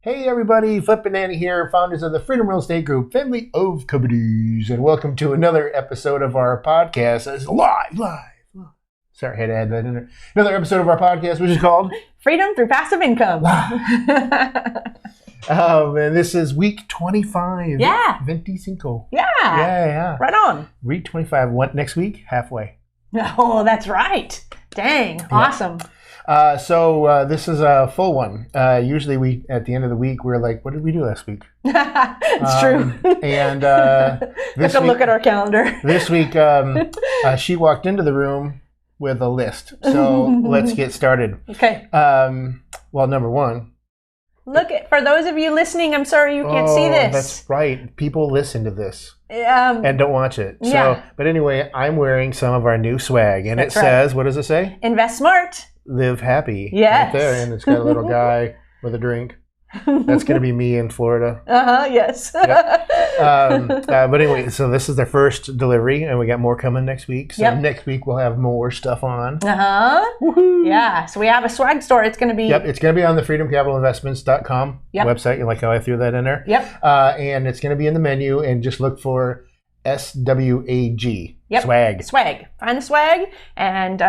Hey everybody, Flip and Annie here, founders of the Freedom Real Estate Group, family of companies, and welcome to another episode of our podcast. It's live. Sorry, I had to add that in there. Another episode of our podcast, which is called Freedom Through Passive Income. And this is week 25. Yeah. 25. Yeah. Yeah. Right on. Week 25. What, next week? Halfway. Oh, that's right. Dang. Yeah. Awesome. So this is a full one. Usually we, at the end of the week, we're like, what did we do last week? It's true. And Let's look at our calendar. This week, she walked into the room with a list. So let's get started. Okay. Well, number one. For those of you listening, I'm sorry you can't see this. That's right. People listen to this and don't watch it. So, yeah. But anyway, I'm wearing some of our new swag, and That's it says, what does it say? Invest smart. Live happy. Yes. Right there, and it's got a little guy with a drink. That's going to be me in Florida. Yes. Yep. But anyway, so this is their first delivery, and we got more coming next week. So next week we'll have more stuff on. Woohoo! Yeah. So we have a swag store. It's going to be. Yep. It's going to be on the freedomcapitalinvestments.com website. You like how I threw that in there? Yep. And it's going to be in the menu, and just look for SWAG. Yep. Swag. Find the swag and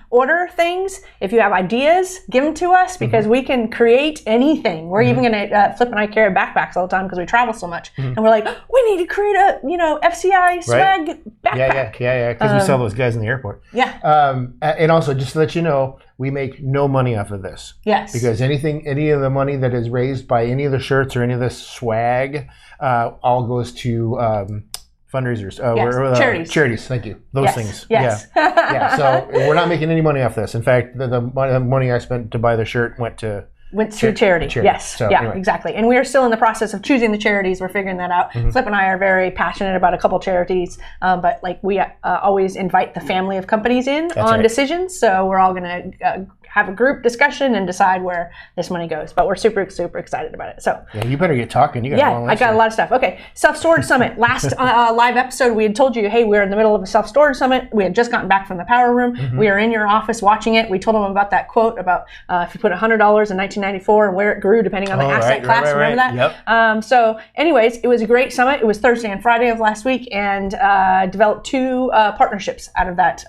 order things. If you have ideas, give them to us because we can create anything. We're even going to, Flip and I carry backpacks all the time because we travel so much. And we're like, we need to create a, FCI swag backpack. Yeah. Because we sell those guys in the airport. Yeah. And also, just to let you know, we make no money off of this. Yes. Because any of the money that is raised by any of the shirts or any of this swag all goes to fundraisers. Charities, thank you. Those things. Yes. Yeah. So we're not making any money off this. In fact, the money I spent to buy the shirt went to charity. Yes. So, yeah, anyway. Exactly. And we are still in the process of choosing the charities. We're figuring that out. Flip and I are very passionate about a couple charities, but we always invite the family of companies in on decisions. So we're all going to have a group discussion and decide where this money goes. But we're super, super excited about it. So yeah, you better get talking. You got a long list. I got a lot of stuff. Okay, Self-Storage Summit. Last live episode, we had told you, hey, we're in the middle of a self-storage summit. We had just gotten back from the power room. We are in your office watching it. We told them about that quote about if you put $100 in 1994 and where it grew depending on the asset class. Remember that? Yep. So anyways, it was a great summit. It was Thursday and Friday of last week, and developed two partnerships out of that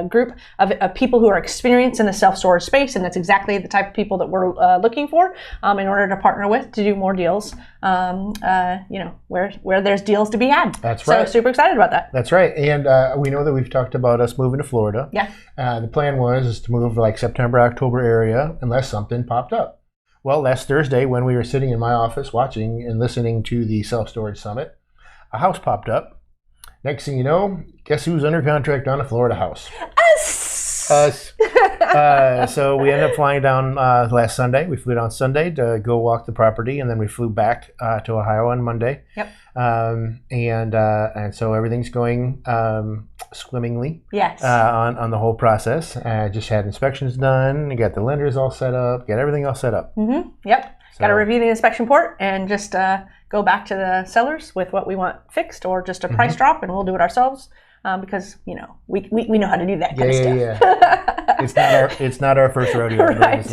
group of people who are experienced in the self-storage space. And that's exactly the type of people that we're looking for in order to partner with to do more deals, where there's deals to be had. That's right. So super excited about that. That's right. And we know that we've talked about us moving to Florida. Yeah. The plan is to move like September, October area unless something popped up. Well, last Thursday when we were sitting in my office watching and listening to the Self-Storage Summit, a house popped up. Next thing you know, guess who's under contract on a Florida house? Us. So we ended up flying down last Sunday. We flew down Sunday to go walk the property, and then we flew back to Ohio on Monday. Yep. And so everything's going swimmingly. Yes. On the whole process. Just had inspections done. Got the lenders all set up. Got everything all set up. Yep. So, got to review the inspection report and just go back to the sellers with what we want fixed or just a price drop, and we'll do it ourselves. Because we know how to do that kind of stuff. Yeah. It's not our first rodeo. Right.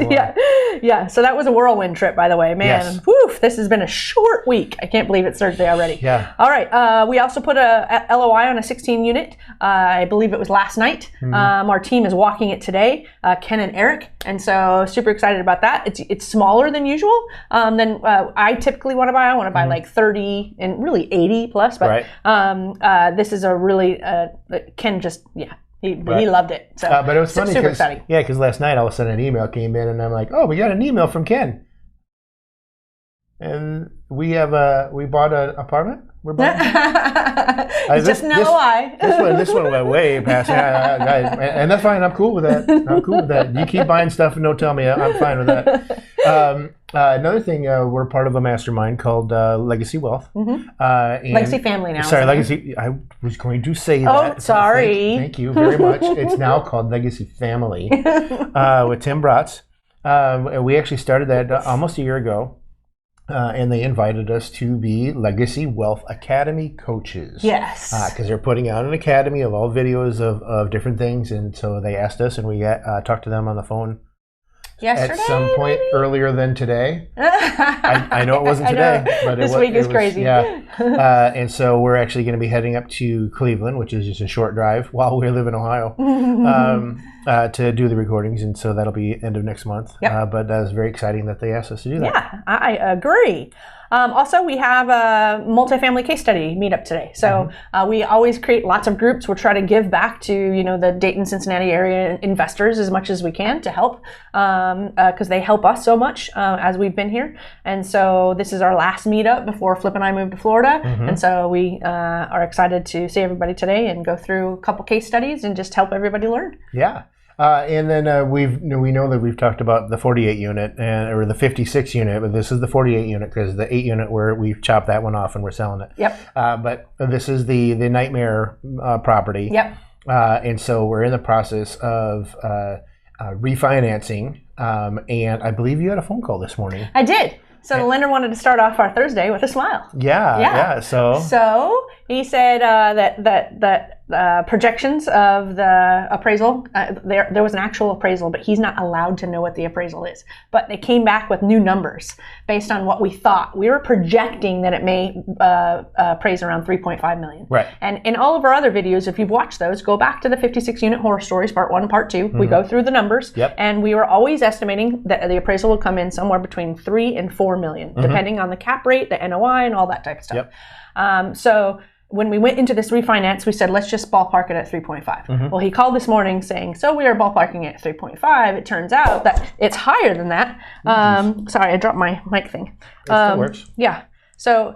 Yeah. So that was a whirlwind trip, by the way, man. Yes. Whew, this has been a short week. I can't believe it's Thursday already. Yeah. All right. We also put a LOI on a 16 unit. I believe it was last night. Our team is walking it today, Ken and Eric, and so super excited about that. It's smaller than usual. Than I typically want to buy. I want to buy like 30 and really 80 plus. But this is a really Ken just he loved it. So but it was funny super exciting. Yeah, because last night all of a sudden an email came in and I'm like, oh, we got an email from Ken, and we bought an apartment. We're buying. It's just an LOI. This one went way past, and that's fine. I'm cool with that. You keep buying stuff and don't tell me. I'm fine with that. Another thing, we're part of a mastermind called Legacy Wealth. Legacy Family now. Sorry, Legacy. I was going to say that. Oh, sorry. Thank you very much. It's now called Legacy Family with Tim Bratz. We actually started that almost a year ago. And they invited us to be Legacy Wealth Academy coaches. Yes. Because they're putting out an academy of all videos of different things. And so they asked us, and we talked to them on the phone Yesterday, at some point maybe? earlier than today. I know it wasn't today, but this week is crazy. Yeah, and so we're actually going to be heading up to Cleveland, which is just a short drive while we live in Ohio, to do the recordings, and so that'll be end of next month. Yep. But that's very exciting that they asked us to do that. Yeah, I agree. Also, we have a multifamily case study meetup today. So we always create lots of groups. We'll try to give back to the Dayton, Cincinnati area investors as much as we can to help, because they help us so much as we've been here. And so this is our last meetup before Flip and I move to Florida. And so we are excited to see everybody today and go through a couple case studies and just help everybody learn. Yeah. And then we know that we've talked about the 48 unit or the 56 unit, but this is the 48 unit because the 8 unit where we've chopped that one off and we're selling it. Yep. But this is the Nightmare property. Yep. And so we're in the process of refinancing. And I believe you had a phone call this morning. I did. So the lender wanted to start off our Thursday with a smile. Yeah. So he said that projections of the appraisal, there was an actual appraisal, but he's not allowed to know what the appraisal is. But they came back with new numbers based on what we thought. We were projecting that it may appraise around $3.5 million. Right. And in all of our other videos, if you've watched those, go back to the 56 unit horror stories, part 1 and part 2. We go through the numbers. Yep. And we were always estimating that the appraisal would come in somewhere between $3 and $4 million, depending on the cap rate, the NOI, and all that type of stuff. Yep. So when we went into this refinance, we said, let's just ballpark it at 3.5. Well, he called this morning saying, so we are ballparking it at 3.5. It turns out that it's higher than that. Sorry, I dropped my mic thing. It still works. Yeah. So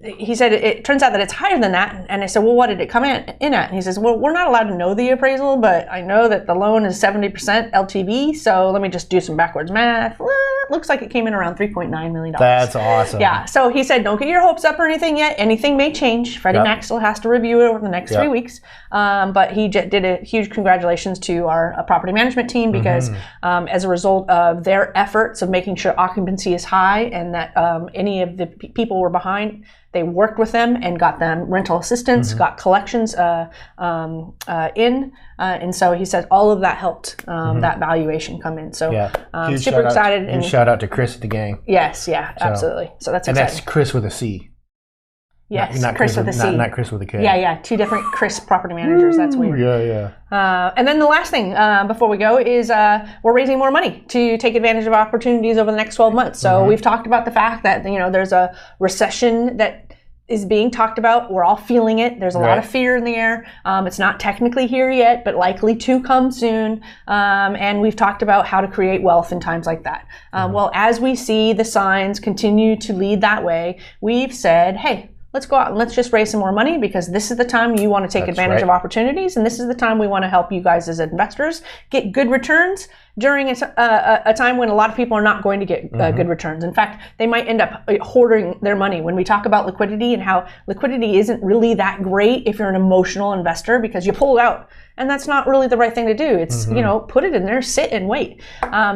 he said, it turns out that it's higher than that. And I said, well, what did it come in at? And he says, well, we're not allowed to know the appraisal, but I know that the loan is 70% LTV. So let me just do some backwards math. Well, it looks like it came in around $3.9 million. That's awesome. Yeah. So he said, don't get your hopes up or anything yet. Anything may change. Freddie Mac still has to review it over the next 3 weeks. But he did a huge congratulations to our property management team because as a result of their efforts of making sure occupancy is high and that any of the people were behind, they worked with them and got them rental assistance, got collections and so he said all of that helped that valuation come in. So super excited. And shout out to Chris at the gang. Yes, absolutely. So that's exciting. And that's Chris with a C. Yes, not Chris with a C. Not Chris with a K. Yeah. 2 different Chris property managers. That's weird. Yeah. And then the last thing before we go is we're raising more money to take advantage of opportunities over the next 12 months. So we've talked about the fact that there's a recession that is being talked about. We're all feeling it. There's a lot of fear in the air. It's not technically here yet, but likely to come soon. And we've talked about how to create wealth in times like that. Well, as we see the signs continue to lead that way, we've said, hey, let's go out and let's just raise some more money because this is the time you want to take advantage of opportunities, and this is the time we want to help you guys as investors get good returns during a time when a lot of people are not going to get good returns. In fact, they might end up hoarding their money. When we talk about liquidity and how liquidity isn't really that great if you're an emotional investor because you pull it out. And that's not really the right thing to do. It's, put it in there, sit and wait.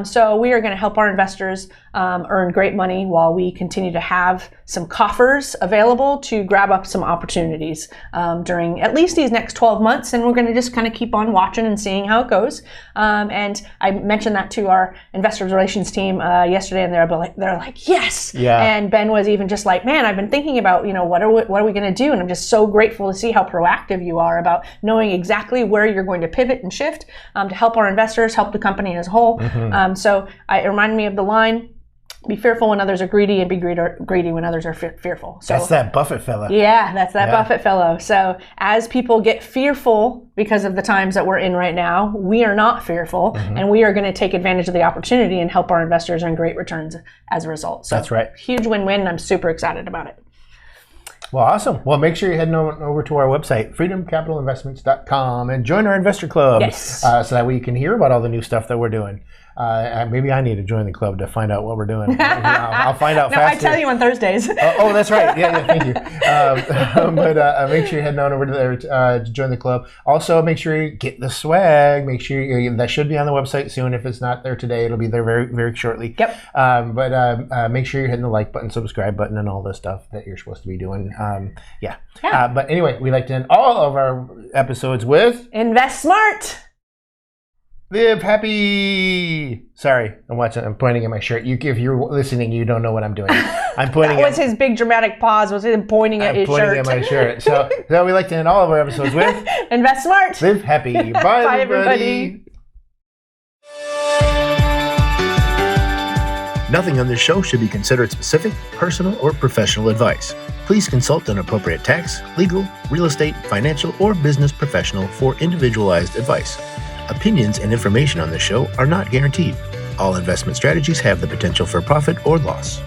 So we are going to help our investors earn great money while we continue to have some coffers available to grab up some opportunities during at least these next 12 months. And we're going to just kind of keep on watching and seeing how it goes. And I mentioned that to our investor relations team yesterday, and they're like, yes. Yeah. And Ben was even just like, man, I've been thinking about, what are we going to do? And I'm just so grateful to see how proactive you are about knowing exactly where you're going to pivot and shift to help our investors, help the company as a whole. So it reminded me of the line, be fearful when others are greedy and be greedy when others are fearful. So that's that Buffett fella. Yeah, that's that Buffett fellow. So as people get fearful because of the times that we're in right now, we are not fearful and we are going to take advantage of the opportunity and help our investors earn great returns as a result. So that's right. Huge win-win, and I'm super excited about it. Well, awesome. Well, make sure you're heading over to our website, freedomcapitalinvestments.com, and join our investor club. Yes. So that way you can hear about all the new stuff that we're doing. Maybe I need to join the club to find out what we're doing. I'll find out faster. I tell you on Thursdays. Oh, that's right. Yeah, thank you. But make sure you're heading on over to there to join the club. Also, make sure you get the swag. Make sure that should be on the website soon. If it's not there today, it'll be there very, very shortly. Yep. But make sure you're hitting the like button, subscribe button, and all the stuff that you're supposed to be doing. But anyway, we like to end all of our episodes with Invest smart. Live happy. Sorry, I'm pointing at my shirt. If you're listening, you don't know what I'm doing. I'm pointing That was his big dramatic pause, was him pointing at his shirt. I'm pointing at my shirt. So we like to end all of our episodes with Invest smart. Live happy. Bye, everybody. Nothing on this show should be considered specific, personal, or professional advice. Please consult an appropriate tax, legal, real estate, financial, or business professional for individualized advice. Opinions and information on this show are not guaranteed. All investment strategies have the potential for profit or loss.